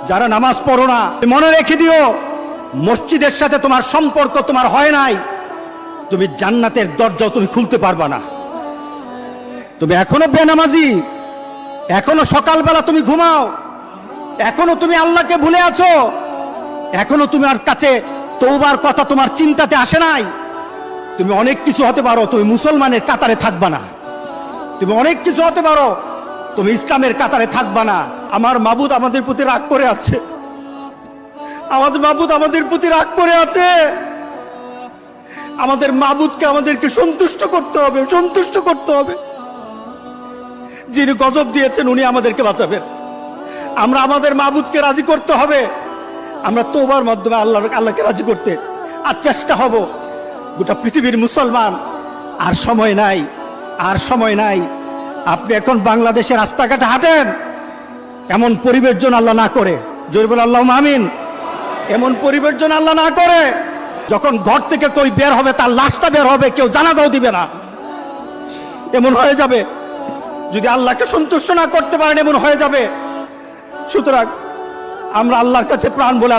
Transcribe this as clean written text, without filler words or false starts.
যারা নামাজ পড়ো না, মনে রেখে দিও, মসজিদের সাথে তোমার সম্পর্ক তোমার হয় নাই, তুমি জান্নাতের দরজাও তুমি খুলতে পারবা না। তুমি এখনো বেনামাজি, এখনো সকালবেলা তুমি ঘুমাও, এখনো তুমি আল্লাহকে ভুলে আছো, এখনো তোমার কাছে তওবার কথা তোমার চিন্তাতে আসে নাই। তুমি অনেক কিছু হতে পারো, তুমি মুসলমানের কাতারে থাকবা না। তুমি অনেক কিছু হতে পারো, তুমি ইসলামের কাতারে থাকবা না। আমার মাবুদ আমাদের প্রতি রাগ করে আছে, আমাদের মাবুদ আমাদের প্রতি রাগ করে আছে। আমাদের মাবুদকে আমাদেরকে সন্তুষ্ট করতে হবে, সন্তুষ্ট করতে হবে। যিনি গজব দিয়েছেন উনি আমাদেরকে বাঁচাবেন। আমরা আমাদের মাবুদকে রাজি করতে হবে। আমরা তওবার মাধ্যমে আল্লাহকে রাজি করতে আর চেষ্টা হব। গোটা পৃথিবীর মুসলমান, আর সময় নাই, আর সময় নাই। আপনি এখন বাংলাদেশের রাস্তাঘাটে হাঁটেন, এমন পরিবেশ যেন আল্লাহ না করে, জোরে বলে আল্লাহুম্মা আমিন। এমন পরিবেশ যেন আল্লাহ না করে, যখন ঘর থেকে কই বের হবে তার লাশটা বের হবে, কেউ জানাজাও দিবে না, এমন হয়ে যাবে। যদি আল্লাহকে সন্তুষ্ট না করতে পারেন এমন হয়ে যাবে। সুতরাং আমরা আল্লাহর কাছে প্রাণ বলে